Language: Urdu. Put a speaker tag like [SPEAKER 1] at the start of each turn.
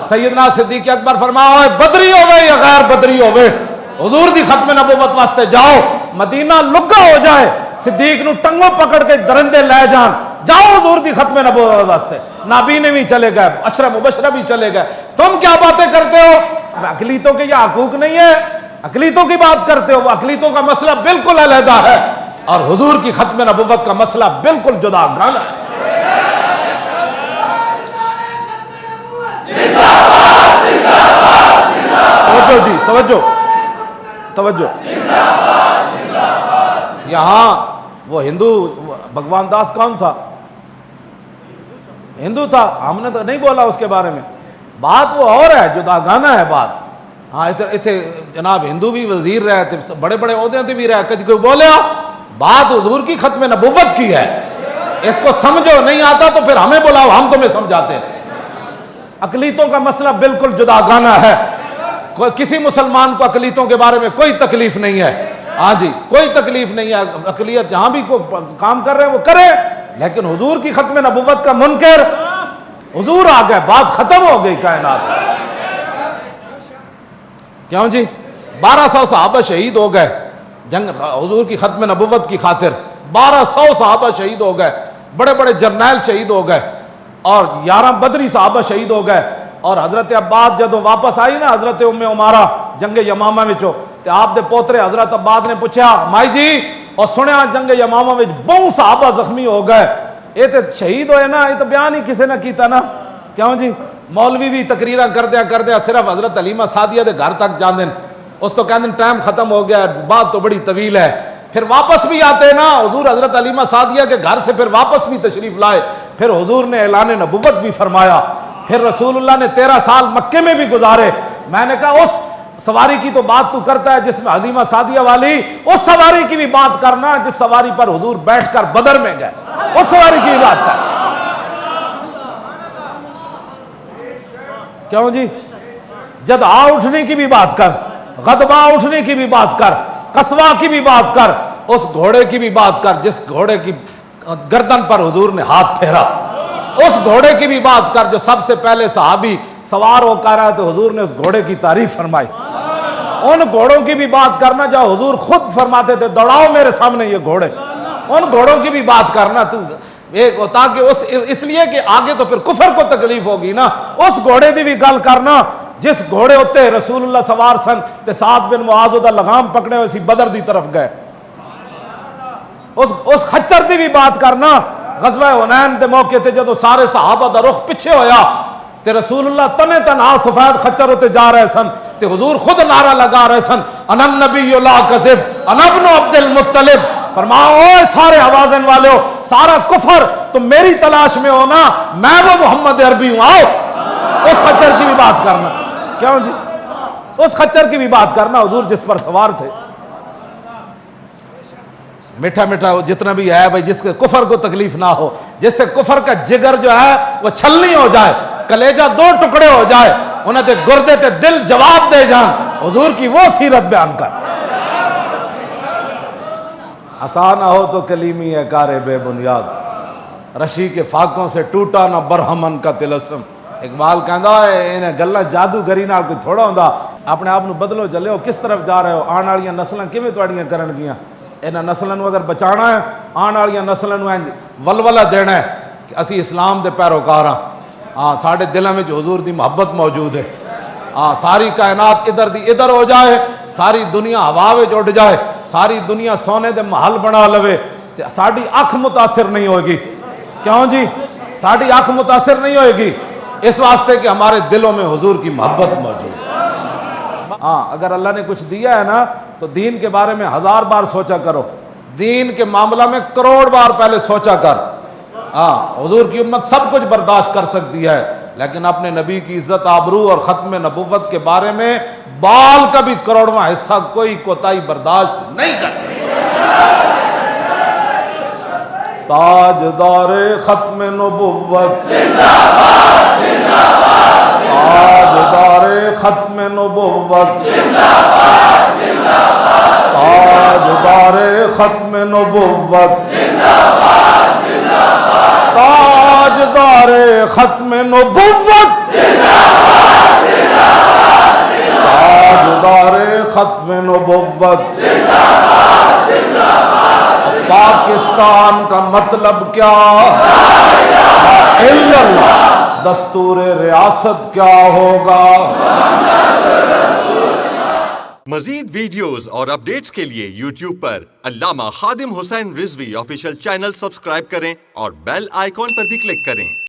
[SPEAKER 1] سیدنا صدیق اکبر فرمایا بدری ہوئے یا غیر بدری ہوئے حضور دی ختم نبوت واسطے جاؤ، مدینہ لگا ہو جائے صدیق نو ٹنگوں پکڑ کے درندے لے جان، جاؤ حضور دی ختم نبوت واسطے۔ نابینے بھی چلے گئے، عشرہ مبشرہ بھی چلے گئے، تم کیا باتیں کرتے ہو؟ اقلیتوں کے یہ حقوق نہیں ہے، اقلیتوں کی بات کرتے ہو، وہ اقلیتوں کا مسئلہ بالکل علیحدہ ہے اور حضور کی ختم نبوت کا مسئلہ بالکل جدا گانا ہے۔ توجہ جی، توجہ یہاں وہ ہندو بھگوان داس کون تھا؟ ہندو تھا، ہم نے تو نہیں بولا اس کے بارے میں، بات وہ اور ہے، جدا گانا ہے بات۔ ہاں اتنے جناب ہندو بھی وزیر رہے تھے، بڑے بڑے عہدے تے بھی رہے، کدی کوئی بولیا؟ بات حضور کی ختم نبوت کی ہے، اس کو سمجھو، نہیں آتا تو پھر ہمیں بلاؤ، ہم تمہیں سمجھاتے ہیں۔ اقلیتوں کا مسئلہ بالکل جدا گانا ہے، کسی مسلمان کو اقلیتوں کے بارے میں کوئی تکلیف نہیں ہے، ہاں جی کوئی تکلیف نہیں ہے، اقلیت جہاں بھی کوئی کام کر رہے ہیں وہ کرے، لیکن حضور کی ختم نبوت کا منکر، حضور آ گئے، بات ختم ہو گئی کائنات۔ کیوں جی 1200 صحابہ شہید ہو گئے جنگ حضور کی ختم نبوت کی خاطر، 1200 صحابہ شہید ہو گئے، بڑے بڑے جرنیل شہید ہو گئے اور 11 بدری صحابہ شہید ہو گئے، اور حضرت عباد جدوں واپس آئی نا حضرت ام عمارہ جنگ یمامہ وچوں تے آپ دے پوترے حضرت عباد نے پوچھا مائی جی اور سنیا جنگ یمامہ وچ بہت صحابہ زخمی ہو گئے، یہ تے شہید ہوئے نا، یہ تو بیان ہی کسی نہ کیتا نا، کیوں جی مولوی بھی تقریرہ کر دیا صرف حضرت حلیمہ سعدیہ دے گھر تک جان دین، اس تو کہندے ٹائم ختم ہو گیا، بات تو بڑی طویل ہے، پھر واپس بھی آتے نا حضور حضرت حلیمہ سعدیہ کے گھر سے، پھر واپس بھی تشریف لائے، پھر حضور نے اعلان نبوت بھی فرمایا، پھر رسول اللہ نے 13 سال مکے میں بھی گزارے۔ میں نے کہا اس سواری کی تو بات تو کرتا ہے جس میں حلیمہ سعدیہ والی، اس سواری کی بھی بات کرنا جس سواری پر حضور بیٹھ کر بدر میں گئے، اس سواری کی بھی بات کر، کیوں جی جدع اٹھنے کی بھی بات کر، غضبہ اٹھنے کی بھی بات کر، قصوہ کی بھی بات کر، اس گھوڑے کی بھی بات کر جس گھوڑے کی گردن پر حضور نے ہاتھ پھیرا، اس گھوڑے کی بھی بات کر جو سب سے پہلے صحابی سوار ہو کر آئے تو حضور نے اس گھوڑے کی تعریف فرمائی، ان گھوڑوں کی بھی بات کرنا جو حضور خود فرماتے تھے دوڑاؤ میرے سامنے یہ گھوڑے، ان گھوڑوں کی بھی بات کرنا تو ایک تاکہ اس لیے کہ آگے تو پھر کفر کو تکلیف ہوگی نا، اس گھوڑے دی بھی گل کرنا جس گھوڑے ہوتے رسول اللہ سوار سن تے سعد بن معاذ دا لگام پکڑے ہوئے سی بدر دی طرف گئے، اس خچر دی بھی بات کرنا غزوہ حنین دے موقع تے جدو سارے صحابہ دا رخ پیچھے ہویا تے رسول اللہ تنے تنہا سفید خچر ہوتے جا رہے سن تے حضور خود نعرہ لگا رہے سن انا النبی لا کذب انا ابن عبد المطلب، فرمایا اوہ سارے آوازن والے ہو، سارا کفر تم میری تلاش میں ہو نا، میں وہ محمد عربی ہوں، آؤ اس خچر کی بھی بات کرنا، کیوں جی اس خچر کی بھی بات کرنا حضور جس پر سوار تھے، میٹھا میٹھا جتنا بھی ہے بھائی جس کے کفر کو تکلیف نہ ہو، جس سے کفر کا جگر جو ہے وہ چھلنی ہو جائے، کلیجہ 2 ٹکڑے ہو جائے، انہیں تے گردے تے دل جواب دے جان، حضور کی وہ سیرت بیان کر۔ آسان ہو تو کلیمی ہے کار بے بنیاد، رشی کے فاقوں سے ٹوٹا نہ برہمن کا تلسم۔ اقبال کہندا ہے انہیں گلاں جادوگری نال کوئی تھوڑا ہوندا، اپنے آپ نو بدلو چلے ہو، کس طرف جا رہے ہو، آن والیاں نسلاں کیویں تواڈیاں کرن گیاں، انہاں نسلاں نو اگر بچانا ہے، آن والیاں نسلاں نو ولولہ دینا ہے کہ اسی اسلام دے پیروکار ہاں، ہاں ساڈے دلاں وچ حضور دی محبت موجود ہے، ہاں ساری کائنات ادھر دی ادھر ہو جائے، ساری دنیا ہوا وچ اڑ جائے، ساری دنیا سونے دے محل بنا لوے تے ساڈی اکھ متاثر نہیں ہوگی، کیوں جی ساڈی اکھ متاثر نہیں ہوئے گی، اس واسطے کہ ہمارے دلوں میں حضور کی محبت موجود ہے۔ ہاں اگر اللہ نے کچھ دیا ہے نا تو دین کے بارے میں 1000 بار سوچا کرو، دین کے معاملہ میں کروڑ بار پہلے سوچا کر۔ ہاں حضور کی امت سب کچھ برداشت کر سکتی ہے، لیکن اپنے نبی کی عزت آبرو اور ختم نبوت کے بارے میں بال کا بھی کروڑواں حصہ کوئی کوتاہی برداشت نہیں کرتی۔ تاجدار ختم نبوت زندہ باد، زندہ باد، تاجدار ختم نبوت زندہ باد، زندہ باد، تاجدار ختم نبوت زندہ باد، زندہ باد، تاجدار ختم نبوت زندہ باد۔ ختم نبوت پاکستان کا مطلب کیا اللہ دستور ریاست کیا ہوگا.
[SPEAKER 2] مزید ویڈیوز اور اپڈیٹس کے لیے یوٹیوب پر علامہ Khadim Hussain Rizvi official channel subscribe کریں اور بیل آئیکن پر بھی کلک کریں.